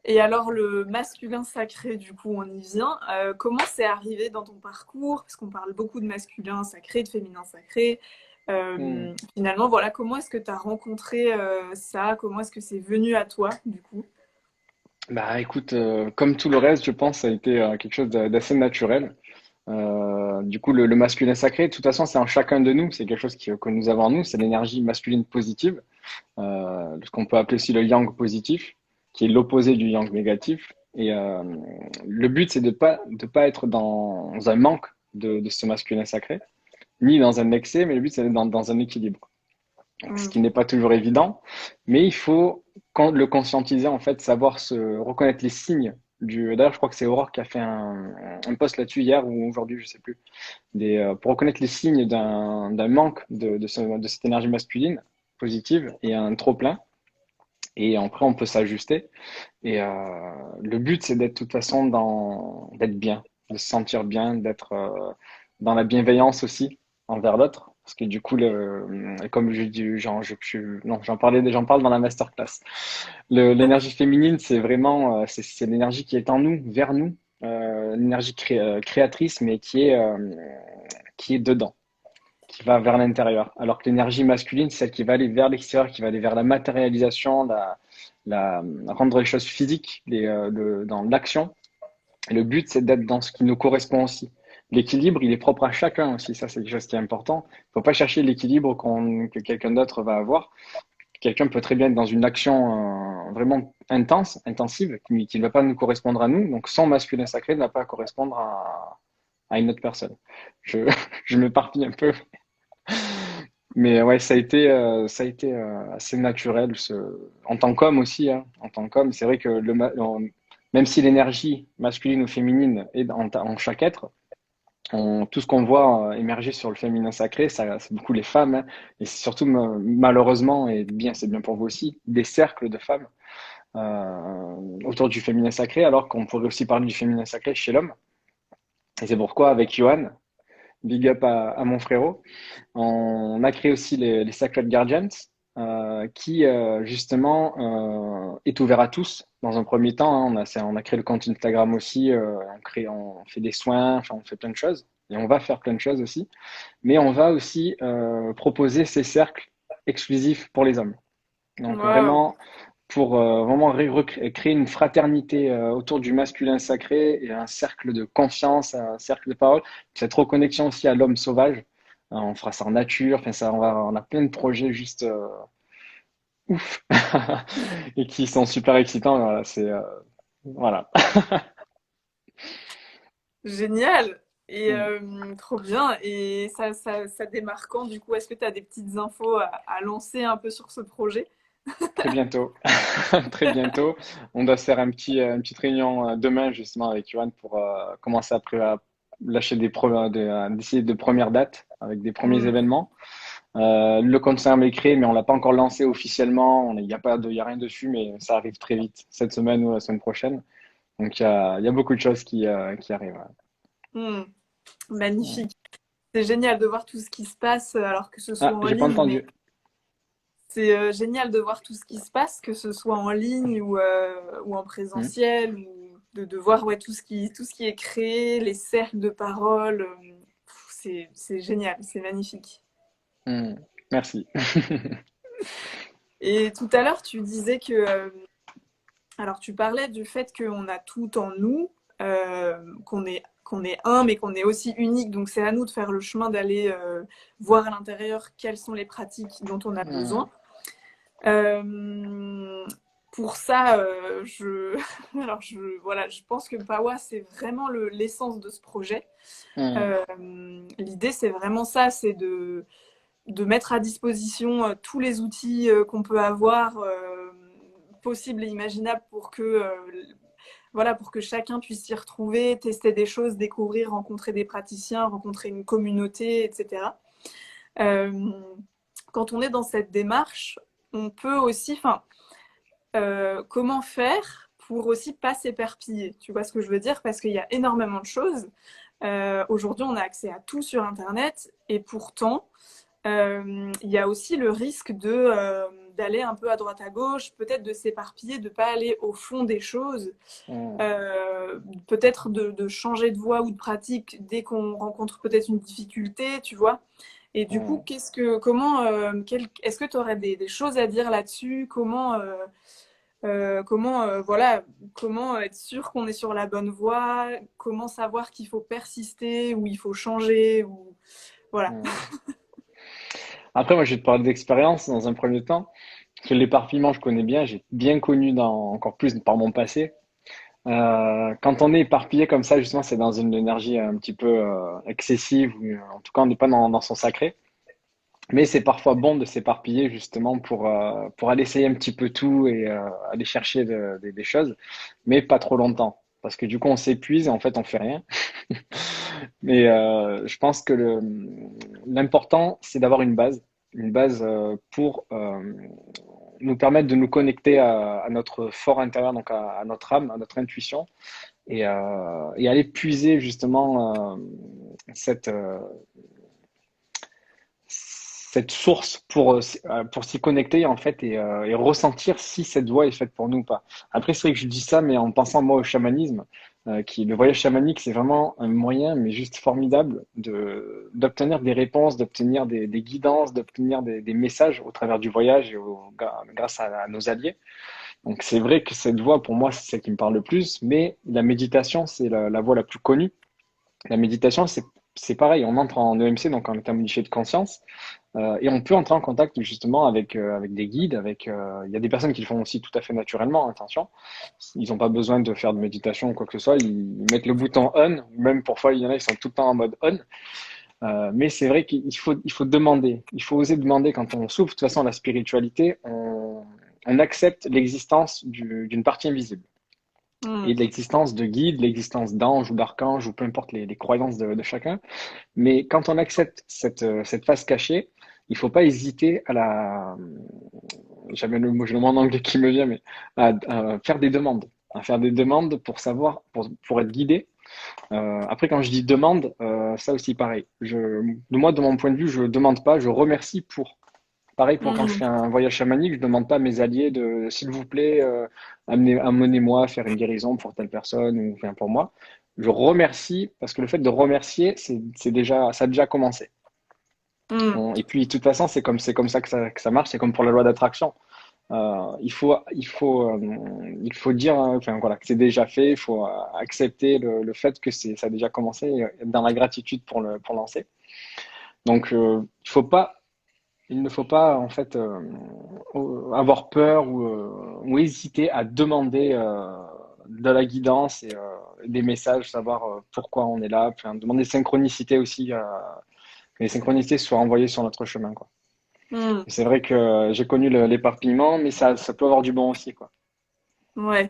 Et alors, le masculin sacré, du coup, on y vient. Comment c'est arrivé dans ton parcours? Parce qu'on parle beaucoup de masculin sacré, de féminin sacré. Hmm. Finalement, voilà, comment est-ce que tu as rencontré ça? Comment est-ce que c'est venu à toi, du coup? Bah écoute, comme tout le reste, je pense, ça a été quelque chose d'assez naturel. Du coup, le masculin sacré, de toute façon, c'est en chacun de nous. C'est quelque chose que nous avons en nous. C'est l'énergie masculine positive, ce qu'on peut appeler aussi le yang positif, qui est l'opposé du yang négatif. Et le but, c'est de pas être dans un manque de ce masculin sacré, ni dans un excès, mais le but, c'est d'être dans un équilibre. Donc, ce Mm. qui n'est pas toujours évident, mais il faut le conscientiser, en fait, savoir se reconnaître les signes du. D'ailleurs, je crois que c'est Aurore qui a fait un post là-dessus hier ou aujourd'hui, je sais plus, pour reconnaître les signes d'un manque de cette énergie masculine positive et un trop plein. Et après, on peut s'ajuster. Et le but, c'est d'être de toute façon d'être bien, de se sentir bien, d'être dans la bienveillance aussi envers l'autre. Parce que du coup, comme je dis, non, j'en parle dans la masterclass. L'énergie féminine, c'est vraiment, c'est l'énergie qui est en nous, vers nous, l'énergie créatrice, mais qui est dedans, qui va vers l'intérieur. Alors que l'énergie masculine, c'est celle qui va aller vers l'extérieur, qui va aller vers la matérialisation, rendre les choses physiques, dans l'action. Et le but, c'est d'être dans ce qui nous correspond aussi. L'équilibre, il est propre à chacun aussi. Ça, c'est quelque chose qui est important. Il ne faut pas chercher l'équilibre que quelqu'un d'autre va avoir. Quelqu'un peut très bien être dans une action vraiment intense, intensive, qui ne va pas nous correspondre à nous. Donc, son masculin sacré ne va pas correspondre à une autre personne. Je, je m'éparpille un peu. Mais ouais, ça a été assez naturel, en tant qu'homme aussi, hein. En tant qu'homme, c'est vrai que même si l'énergie masculine ou féminine est en chaque être, tout ce qu'on voit émerger sur le féminin sacré, ça, c'est beaucoup les femmes, hein. Et c'est surtout, malheureusement, et bien, c'est bien pour vous aussi, des cercles de femmes autour du féminin sacré, alors qu'on pourrait aussi parler du féminin sacré chez l'homme. Et c'est pourquoi, avec Johan, big up à mon frérot, on a créé aussi les Sacred Guardians, qui justement est ouvert à tous. Dans un premier temps, hein, on a créé le compte Instagram aussi, on fait des soins, enfin, on fait plein de choses. Et on va faire plein de choses aussi. Mais on va aussi proposer ces cercles exclusifs pour les hommes. Donc Waouh! vraiment, pour vraiment créer une fraternité autour du masculin sacré et un cercle de confiance, un cercle de parole, cette reconnexion aussi à l'homme sauvage. On fera ça en nature, enfin ça, on a plein de projets juste ouf et qui sont super excitants. Voilà, voilà. Génial! Et Mm. trop bien. Et ça démarre quand, du coup? Est-ce que tu as des petites infos à lancer un peu sur ce projet? Très bientôt, très bientôt. On doit se faire une petite réunion demain justement avec Johan pour commencer à lâcher décider de premières dates avec des premiers Hmm. événements. Le compte Instagram est créé, mais on l'a pas encore lancé officiellement. Il y a rien dessus, mais ça arrive très vite, cette semaine ou la semaine prochaine. Donc il y a beaucoup de choses qui arrivent. Hmm. Ouais. Magnifique. C'est génial de voir tout ce qui se passe, alors que ce soit Ah, en j'ai pas ligne, mais entendu. c'est génial de voir tout ce qui se passe, que ce soit en ligne ou en Hmm, présentiel, ou de voir ouais, tout ce qui est créé, les cercles de parole. C'est génial, c'est magnifique. hmm. Merci. Et tout à l'heure, tu disais que alors, tu parlais du fait qu'on a tout en nous, qu'on est un, mais qu'on est aussi unique. Donc, c'est à nous de faire le chemin d'aller voir à l'intérieur quelles sont les pratiques dont on a Hmm, besoin. Euh, pour ça, alors voilà, je pense que Pawa, c'est vraiment l'essence de ce projet. hmm, Euh, L'idée, c'est vraiment ça, c'est de mettre à disposition tous les outils qu'on peut avoir, possibles et imaginables, pour que, voilà, pour que chacun puisse s'y retrouver, tester des choses, découvrir, rencontrer des praticiens, rencontrer une communauté, etc. Euh, Quand on est dans cette démarche, on peut aussi, enfin, comment faire pour aussi pas s'éperpiller? Tu vois ce que je veux dire? Parce qu'il y a énormément de choses. Aujourd'hui, on a accès à tout sur Internet, et pourtant, il y a aussi le risque d'aller un peu à droite à gauche, peut-être de s'éparpiller, de ne pas aller au fond des choses, Mm, peut-être de changer de voie ou de pratique dès qu'on rencontre peut-être une difficulté, tu vois. Et du coup, mm, est-ce que tu aurais des choses à dire là-dessus? Voilà, comment être sûr qu'on est sur la bonne voie? Comment savoir qu'il faut persister ou il faut changer ou voilà. mm. Après, moi, je vais te parler d'expérience dans un premier temps. Parce que l'éparpillement, je connais bien, j'ai bien connu encore plus par mon passé. Quand on est éparpillé comme ça, justement, c'est dans une énergie un petit peu excessive, ou en tout cas, on n'est pas dans son sacré. Mais c'est parfois bon de s'éparpiller justement pour aller essayer un petit peu tout et aller chercher des choses, mais pas trop longtemps. Parce que du coup, on s'épuise et en fait, on fait rien. Mais je pense que l'important, c'est d'avoir une base pour nous permettre de nous connecter à notre fort intérieur, donc à notre âme, à notre intuition, et aller puiser justement cette, cette source pour s'y connecter en fait et ressentir si cette voie est faite pour nous ou pas. Après, c'est vrai que je dis ça, mais en pensant moi au chamanisme, le voyage chamanique, c'est vraiment un moyen, mais juste formidable d'obtenir des réponses, d'obtenir des guidances, d'obtenir des messages au travers du voyage et grâce à nos alliés. Donc c'est vrai que cette voie, pour moi, c'est celle qui me parle le plus, mais la méditation, c'est la voie la plus connue. La méditation, c'est pareil, on entre en EMC, donc en état modifié de conscience, et on peut entrer en contact justement avec des guides, il y a des personnes qui le font aussi tout à fait naturellement, attention. Ils n'ont pas besoin de faire de méditation ou quoi que ce soit, ils mettent le bouton on, même parfois il y en a qui sont tout le temps en mode on. Mais c'est vrai il faut demander, il faut oser demander quand on s'ouvre. De toute façon, la spiritualité, on accepte l'existence d'une partie invisible Hmm. et l'existence de guides, l'existence d'anges ou d'archanges ou peu importe les croyances de chacun. Mais quand on accepte cette face cachée, il faut pas hésiter jamais le mot, j'ai le mot en anglais qui me vient, mais à faire des demandes, à faire des demandes pour savoir, pour être guidé. Après, quand je dis demande, ça aussi pareil. Moi, de mon point de vue, je demande pas, je remercie pour. Pareil pour quand je Hmm. fais un voyage chamanique, je demande pas à mes alliés de, s'il vous plaît, amenez-moi à faire une guérison pour telle personne ou enfin pour moi. Je remercie parce que le fait de remercier, c'est déjà, ça a déjà commencé. Hmm. Et puis, de toute façon, c'est comme ça que ça marche. C'est comme pour la loi d'attraction. Il faut dire, enfin voilà, que c'est déjà fait. Il faut accepter le fait que ça a déjà commencé, et être dans la gratitude pour lancer. Donc, il ne faut pas en fait avoir peur ou hésiter à demander de la guidance et des messages, savoir pourquoi on est là, enfin, demander des synchronicités aussi, que les synchronicités soient envoyées sur notre chemin, quoi. Hmm. Et c'est vrai que j'ai connu l'éparpillement, mais ça peut avoir du bon aussi, quoi. Ouais.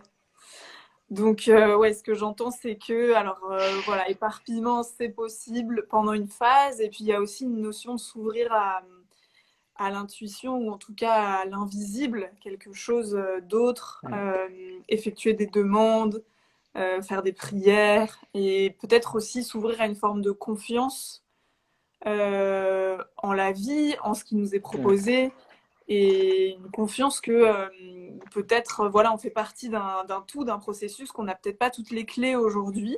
Donc, ouais, ce que j'entends, c'est que, alors, voilà, éparpillement, c'est possible pendant une phase. Et puis, il y a aussi une notion de s'ouvrir à l'intuition ou en tout cas à l'invisible, quelque chose d'autre, Mm. effectuer des demandes, faire des prières et peut-être aussi s'ouvrir à une forme de confiance en la vie, en ce qui nous est Mm. proposé et une confiance que peut-être voilà on fait partie d'un tout, d'un processus qu'on n'a peut-être pas toutes les clés aujourd'hui,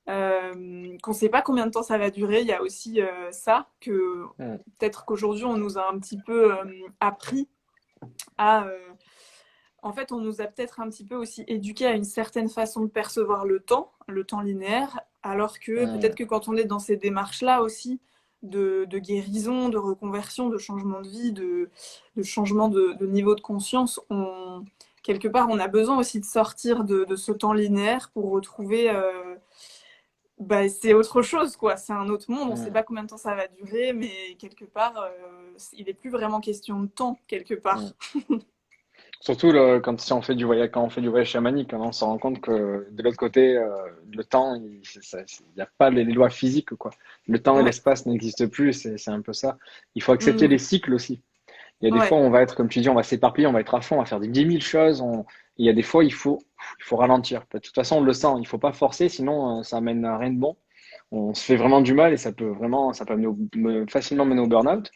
qu'on ne sait pas combien de temps ça va durer. Il y a aussi ça que Mm. peut-être qu'aujourd'hui on nous a un petit peu appris à en fait, on nous a peut-être un petit peu aussi éduqués à une certaine façon de percevoir le temps linéaire, alors que peut-être Mm. que quand on est dans ces démarches-là aussi, de guérison, de reconversion, de changement de vie, de changement de niveau de conscience, quelque part, on a besoin aussi de sortir de ce temps linéaire pour retrouver bah, c'est autre chose, quoi. C'est un autre monde. On ne sait Mm. pas combien de temps ça va durer, mais quelque part, il n'est plus vraiment question de temps, quelque Mm. part. Surtout si on fait du voyage, quand on fait du voyage chamanique, hein, on se rend compte que de l'autre côté, le temps, il n'y a pas les lois physiques, quoi. Le temps et Ouais. l'espace n'existent plus, c'est un peu ça. Il faut accepter Mm. les cycles aussi. Il y a des fois, Ouais. on va être, comme tu dis, on va s'éparpiller, on va être à fond, on va faire des 10 000 choses. Il y a des fois, il faut ralentir. De toute façon, on le sent, il faut pas forcer, sinon ça amène à rien de bon. On se fait vraiment du mal et ça peut facilement mener au burn-out.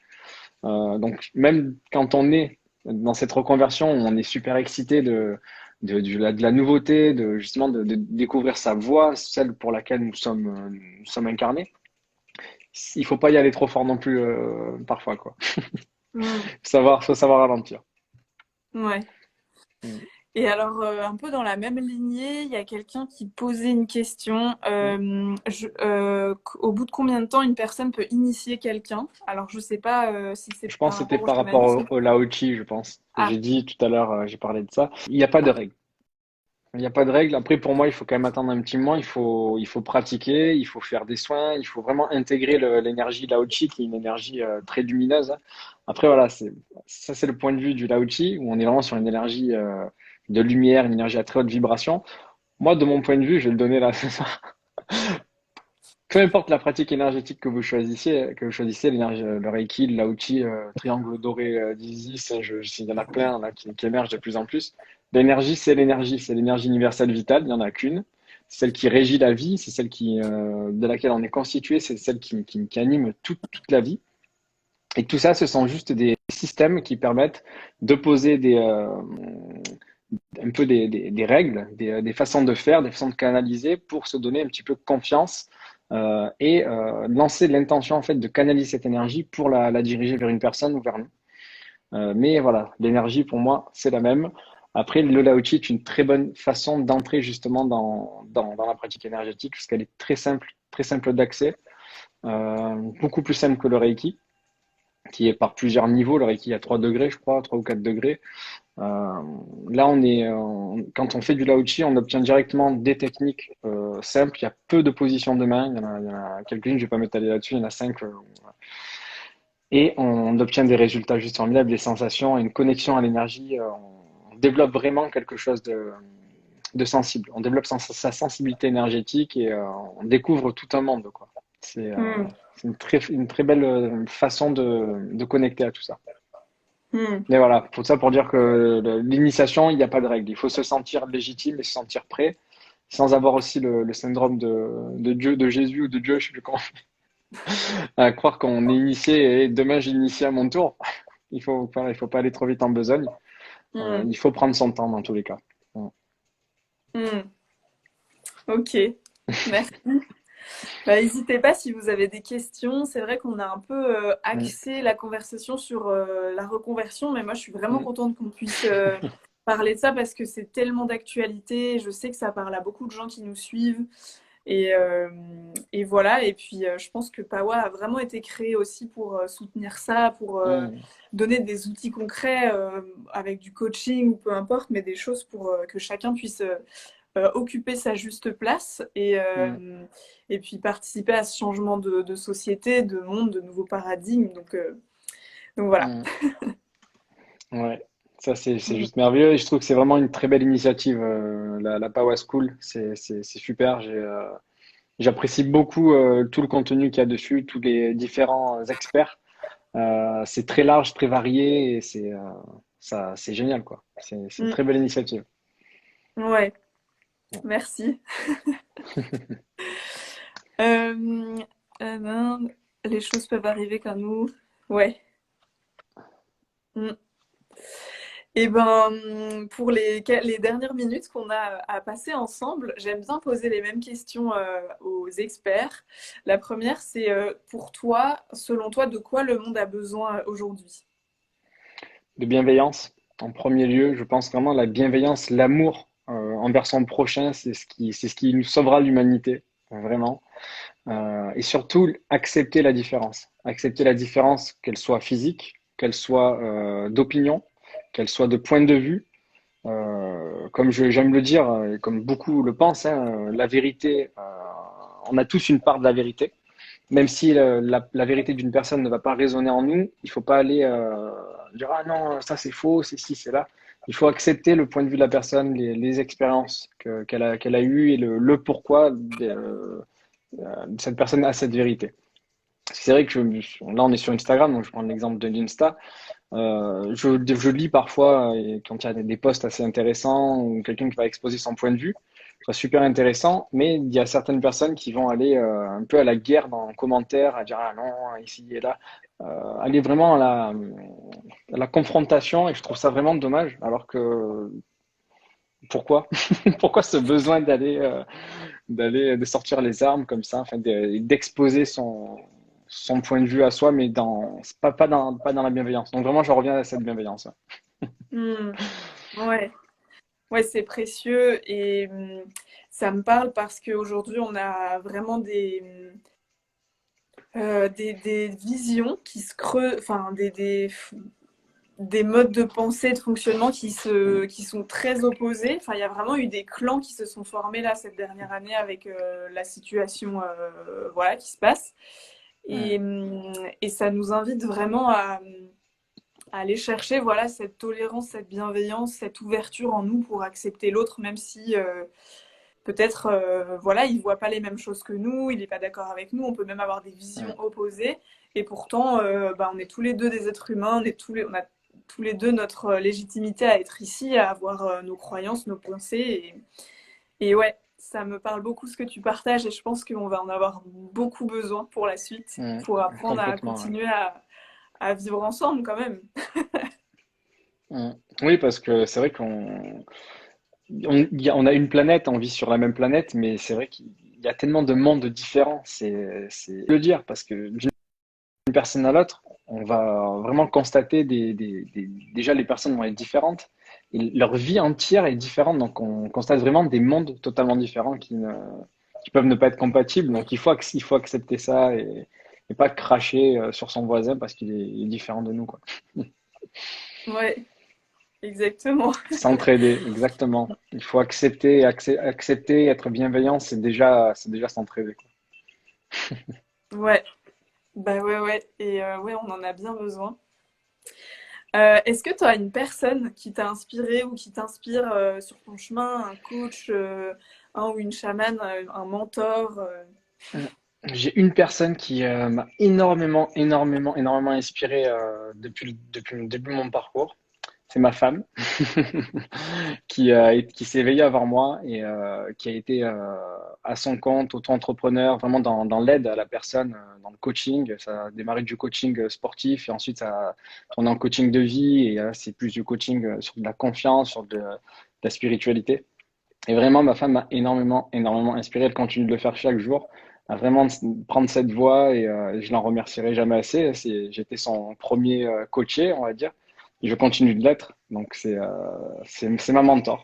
Donc, même quand on est dans cette reconversion, on est super excité de la nouveauté, de découvrir sa voie, celle pour laquelle nous sommes incarnés. Il faut pas y aller trop fort non plus parfois, quoi. Mm. Faut savoir ralentir. Ouais. Mm. Et alors, un peu dans la même lignée, il y a quelqu'un qui posait une question. Mm. Au bout de combien de temps une personne peut initier quelqu'un? Alors, je sais pas si c'est Je pense par que c'était rapport au par rapport chamanisme. au Lao-Chi, je pense. Ah, J'ai dit tout à l'heure, j'ai parlé de ça. Il n'y a pas de règle. Il n'y a pas de règle. Après, pour moi, il faut quand même attendre un petit moment. Il faut pratiquer, il faut faire des soins, il faut vraiment intégrer l'énergie Lao-Chi, qui est une énergie très lumineuse, hein. Après, voilà, ça, c'est le point de vue du Lao-Chi, où on est vraiment sur une énergie de lumière, une énergie à très haute vibration. Moi, de mon point de vue, je vais le donner là, ce soir. Peu importe la pratique énergétique que vous choisissez, l'énergie, le Reiki, le Lao-Chi, triangle doré d'Isis, il y en a plein là, qui émergent de plus en plus. L'énergie, c'est l'énergie universelle vitale, il n'y en a qu'une. C'est celle qui régit la vie, c'est celle de laquelle on est constitué, c'est celle qui anime toute la vie. Et tout ça, ce sont juste des systèmes qui permettent de poser un peu des règles, des façons de faire, des façons de canaliser pour se donner un petit peu confiance et lancer l'intention en fait de canaliser cette énergie pour la diriger vers une personne ou vers nous. Mais voilà, l'énergie pour moi c'est la même. Après, le Lao-Chi est une très bonne façon d'entrer justement dans la pratique énergétique parce qu'elle est très simple d'accès, beaucoup plus simple que le Reiki, qui est par plusieurs niveaux. Le Reiki a 3 degrés, je crois, 3 ou 4 degrés. Euh, Là, quand on fait du Lao-Chi, on obtient directement des techniques simples. Il y a peu de positions de main. Il y en a quelques-unes, je ne vais pas m'étaler là-dessus. Il y en a 5. Et on obtient des résultats juste formidables, des sensations, une connexion à l'énergie. On développe vraiment quelque chose de sensible. On développe sa sensibilité énergétique et on découvre tout un monde, quoi. C'est euh, hmm, c'est une très belle façon de connecter à tout ça. hmm, Mais voilà, pour ça, pour dire que l'initiation, il n'y a pas de règle. Il faut se sentir légitime et se sentir prêt, sans avoir aussi le syndrome de Dieu, de Jésus ou de Dieu, je sais plus comment, à croire qu'on est initié et demain j'initie à mon tour. Il faut pas aller trop vite en besogne. hmm, Il faut prendre son temps dans tous les cas. Voilà. hmm. Ok, merci. Bah, n'hésitez pas si vous avez des questions. C'est vrai qu'on a un peu Mm, axé la conversation sur la reconversion, mais moi je suis vraiment mm, contente qu'on puisse parler de ça parce que c'est tellement d'actualité. Je sais que ça parle à beaucoup de gens qui nous suivent. Et, euh, et voilà, et puis je pense que Pawa a vraiment été créé aussi pour soutenir ça, pour mm, donner des outils concrets avec du coaching ou peu importe, mais des choses pour que chacun puisse occuper sa juste place mm, et puis participer à ce changement de société, de monde, de nouveaux paradigmes. Donc voilà. mm. Ouais, ça c'est juste merveilleux et je trouve que c'est vraiment une très belle initiative, la Power School. C'est super. J'apprécie beaucoup tout le contenu qu'il y a dessus, tous les différents experts. C'est très large, très varié et c'est génial quoi. C'est une Mm. très belle initiative. Ouais, merci. Euh, ben, les choses peuvent arriver quand nous. Ouais. Mm. Et ben, pour les dernières minutes qu'on a à passer ensemble, j'aime bien poser les mêmes questions aux experts. La première, c'est pour toi, selon toi, de quoi le monde a besoin aujourd'hui? De bienveillance, en premier lieu, je pense vraiment la bienveillance, l'amour envers son prochain, c'est ce qui nous sauvera l'humanité, vraiment. Et surtout, accepter la différence, qu'elle soit physique, qu'elle soit d'opinion, qu'elle soit de point de vue. Comme j'aime le dire, et comme beaucoup le pensent, hein, la vérité, on a tous une part de la vérité. Même si la vérité d'une personne ne va pas résonner en nous, il faut pas aller dire ah non, ça c'est faux, c'est ci, c'est là. Il faut accepter le point de vue de la personne, les expériences qu'elle a eues et le pourquoi cette personne a cette vérité. C'est vrai que là on est sur Instagram, donc je prends l'exemple de l'Insta. Je lis parfois quand il y a des posts assez intéressants ou quelqu'un qui va exposer son point de vue, c'est super intéressant, mais il y a certaines personnes qui vont aller un peu à la guerre dans les commentaires, à dire ah non, ici et là, aller vraiment à la confrontation et je trouve ça vraiment dommage. Alors que pourquoi? Pourquoi ce besoin de sortir les armes comme ça, enfin, d'exposer son point de vue à soi, mais pas dans la bienveillance. Donc vraiment, je reviens à cette bienveillance. Hmm. Ouais. Ouais, c'est précieux et ça me parle parce qu'aujourd'hui, on a vraiment des visions qui se creusent, enfin, des modes de pensée, de fonctionnement qui sont très opposés. Enfin, il y a vraiment eu des clans qui se sont formés là cette dernière année avec la situation voilà, qui se passe. Mm, Et ça nous invite vraiment à aller chercher voilà, cette tolérance, cette bienveillance, cette ouverture en nous pour accepter l'autre, même si peut-être voilà, il ne voit pas les mêmes choses que nous, il n'est pas d'accord avec nous, on peut même avoir des visions mm, opposées. Et pourtant, bah, on est tous les deux des êtres humains, on a tous les deux notre légitimité à être ici, à avoir nos croyances, nos pensées. Et ouais, ça me parle beaucoup ce que tu partages et je pense qu'on va en avoir beaucoup besoin pour la suite, mm. pour apprendre à Complètement, ouais. continuer à vivre ensemble quand même. Mm. Oui, parce que c'est vrai on a une planète, on vit sur la même planète, mais c'est vrai qu'il y a tellement de mondes différents. C'est le dire, parce que d'une personne à l'autre, on va vraiment constater déjà les personnes vont être différentes et leur vie entière est différente. Donc on constate vraiment des mondes totalement différents qui peuvent ne pas être compatibles. Donc il faut accepter ça et pas cracher sur son voisin parce il est différent de nous, quoi. Ouais, exactement. S'entraider, exactement. Il faut accepter, être bienveillant, c'est déjà s'entraider, quoi. Ouais, bah ouais, ouais. Et ouais, on en a bien besoin. Est-ce que tu as une personne qui t'a inspiré ou qui t'inspire sur ton chemin, un coach, un ou une chamane, un mentor J'ai une personne qui m'a énormément inspiré depuis le début de mon parcours. C'est ma femme qui s'est éveillée avant moi et qui a été à son compte, auto-entrepreneur, vraiment dans l'aide à la personne, dans le coaching. Ça a démarré du coaching sportif et ensuite ça a tourné en coaching de vie et c'est plus du coaching sur de la confiance, de la spiritualité. Et vraiment, ma femme m'a énormément inspiré. Elle continue de le faire chaque jour, à vraiment prendre cette voie et je l'en remercierai jamais assez. J'étais son premier coaché, on va dire. Et je continue de l'être. Donc, c'est ma mentor.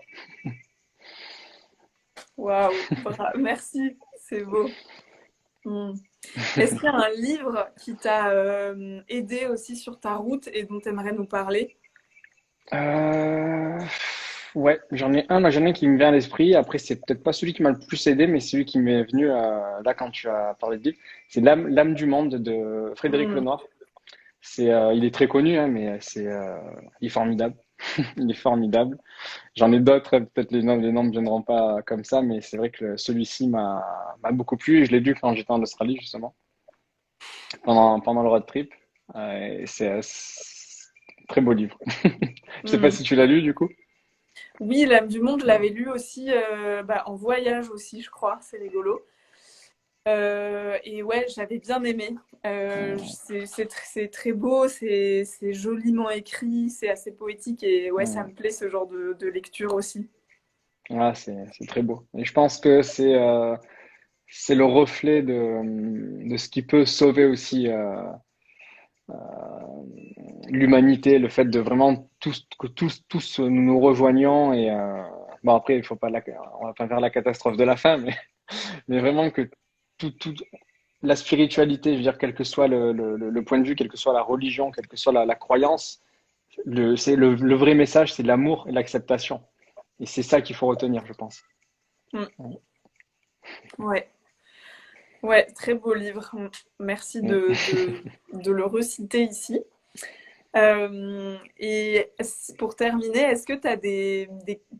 Waouh, merci, c'est beau. Hmm. Est-ce qu'il y a un livre qui t'a aidé aussi sur ta route et dont tu aimerais nous parler? Euh, ouais, j'en ai un qui me vient à l'esprit. Après, c'est peut-être pas celui qui m'a le plus aidé, mais celui qui m'est venu là quand tu as parlé de livre. C'est l'âme du monde de Frédéric Hmm. Lenoir. Il est très connu, hein, mais il est formidable. Il est formidable. J'en ai d'autres, peut-être les noms ne viendront pas comme ça, mais c'est vrai que celui-ci m'a beaucoup plu et je l'ai lu quand j'étais en Australie, justement, pendant le road trip. Et c'est un très beau livre. Je sais pas Hmm. si tu l'as lu, du coup. Oui, L'âme du monde, je l'avais lu aussi bah, en voyage aussi, je crois, c'est rigolo. Et ouais, j'avais bien aimé. C'est très beau, c'est joliment écrit, c'est assez poétique et ouais, ça Mm. me plaît ce genre de lecture aussi. Ouais, c'est très beau. Et je pense que c'est le reflet de ce qui peut sauver aussi l'humanité, le fait de vraiment tous nous nous rejoignons et bon après il faut pas on va pas faire la catastrophe de la fin, mais vraiment que tout la spiritualité, je veux dire quel que soit le point de vue, quelle que soit la religion, quelle que soit la croyance, le vrai message, c'est l'amour et l'acceptation. Et c'est ça qu'il faut retenir, je pense. Mm. Ouais. Ouais, très beau livre. Merci Mm. de le reciter ici. Et pour terminer, est-ce que tu as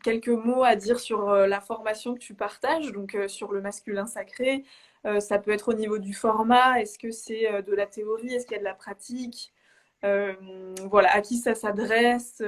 quelques mots à dire sur la formation que tu partages, donc sur le masculin sacré? Ça peut être au niveau du format. Est-ce que c'est de la théorie? Est-ce qu'il y a de la pratique? Voilà, à qui ça s'adresse?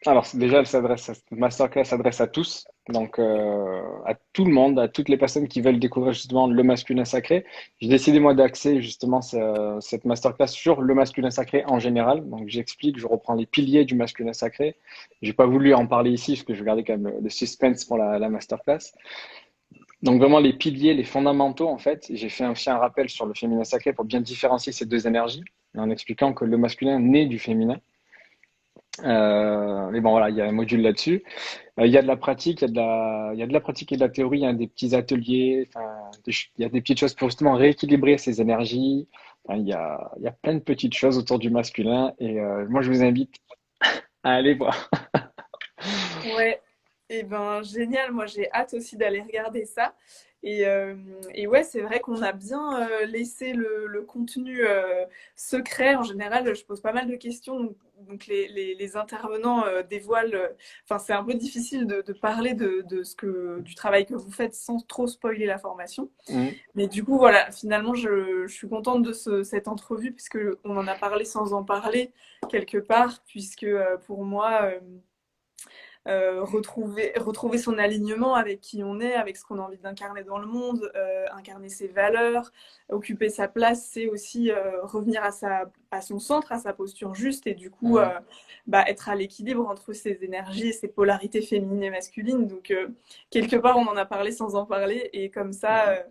Alors, déjà, cette masterclass s'adresse à tous, donc à tout le monde, à toutes les personnes qui veulent découvrir justement le masculin sacré. J'ai décidé, moi, d'axer justement cette masterclass sur le masculin sacré en général. Donc, j'explique, je reprends les piliers du masculin sacré. J'ai pas voulu en parler ici parce que je vais garder quand même le suspense pour la masterclass. Donc, vraiment, les piliers, les fondamentaux, en fait. J'ai fait aussi un rappel sur le féminin sacré pour bien différencier ces deux énergies, en expliquant que le masculin naît du féminin. Mais bon, voilà, il y a un module là-dessus. Il y a de la pratique, il y a de la pratique et de la théorie, il y a des petits ateliers, enfin, il y a des petites choses pour justement rééquilibrer ses énergies. Enfin, il y a plein de petites choses autour du masculin et moi, je vous invite à aller voir. Ouais, et ben génial, moi j'ai hâte aussi d'aller regarder ça. Et, euh, et ouais, c'est vrai qu'on a bien laissé le contenu secret. En général, je pose pas mal de questions, donc les intervenants dévoilent. Enfin, c'est un peu difficile de parler de du travail que vous faites sans trop spoiler la formation. Mm. Mais du coup, voilà, finalement, je suis contente de cette entrevue, puisque on en a parlé sans en parler quelque part, puisque pour moi, retrouver son alignement avec qui on est, avec ce qu'on a envie d'incarner dans le monde, incarner ses valeurs, occuper sa place, c'est aussi revenir à son centre, à sa posture juste, et du coup Mm. être à l'équilibre entre ses énergies et ses polarités féminines et masculines. Donc quelque part on en a parlé sans en parler, et comme ça,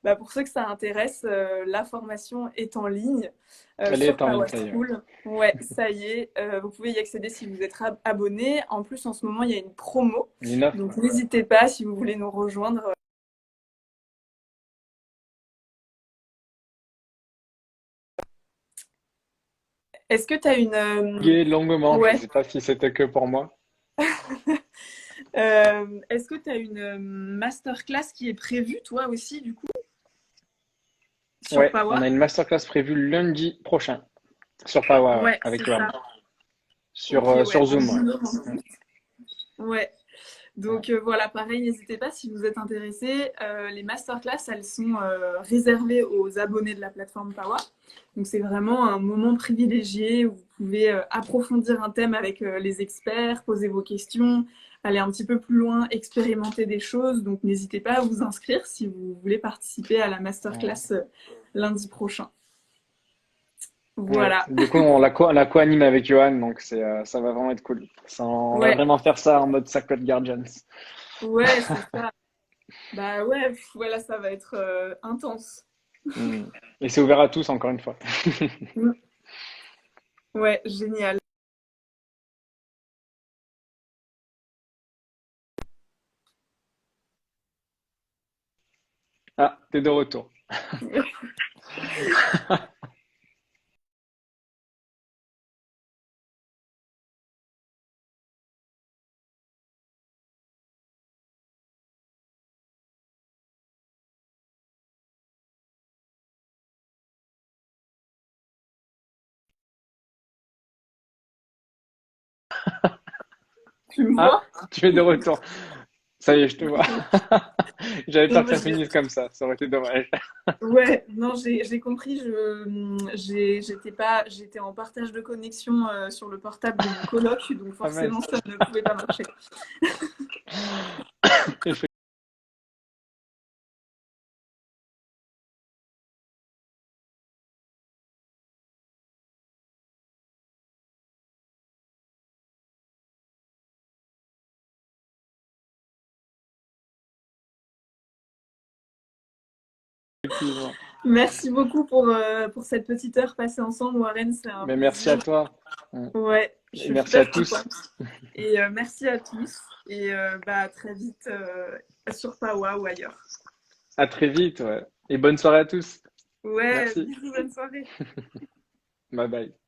Mm. pour ceux que ça intéresse, la formation est en ligne Elle sur est en ligne, Power ça y est. School. Ouais, ça y est, vous pouvez y accéder si vous êtes abonné. En plus, en ce moment, il y a une promo, Une offre. donc n'hésitez pas si vous voulez nous rejoindre. Est-ce que tu as une... Longuement, je ouais. sais pas si c'était que pour moi. Est-ce que tu as une masterclass qui est prévue, toi aussi, du coup, sur Ouais, Power? on a une masterclass prévue lundi prochain sur Power, ouais, Ouais, avec c'est Johan. ça. Ok, ouais, Sur en Zoom, ouais. binôme en plus. Ouais. Donc voilà, pareil, n'hésitez pas si vous êtes intéressés. Les masterclass, elles sont réservées aux abonnés de la plateforme Power. Donc c'est vraiment un moment privilégié où vous pouvez approfondir un thème avec les experts, poser vos questions, aller un petit peu plus loin, expérimenter des choses. Donc n'hésitez pas à vous inscrire si vous voulez participer à la Ouais. masterclass lundi prochain. Ouais. Voilà. Du coup, on l'a co-animé avec Johan, donc ça va vraiment être cool. On va Ouais, vraiment faire ça en mode Sacred Guardians. ouais, c'est ça. Bah ouais, voilà, ça va être intense. Mm. Et c'est ouvert à tous, encore une fois. Mm. Ouais, génial. Ah, t'es de retour. Tu me Ah, vois? tu es de retour. Ça y est, je te vois. J'avais Non, peur que mais ça finisse comme ça aurait été dommage. ouais, non, j'ai compris. J'étais en partage de connexion sur le portable de mon coloc, donc Ah forcément, mince. ça ne pouvait pas marcher. Effectivement. Merci beaucoup pour cette petite heure passée ensemble, Warren. C'est un Mais merci à plaisir. toi. Mm. Ouais, je Et suis merci à super tous. contente. Et merci à tous. Et à très vite sur Pawa ou ailleurs. À très vite, ouais. Et bonne soirée à tous. Ouais, Merci. bisous, bonne soirée. Bye bye.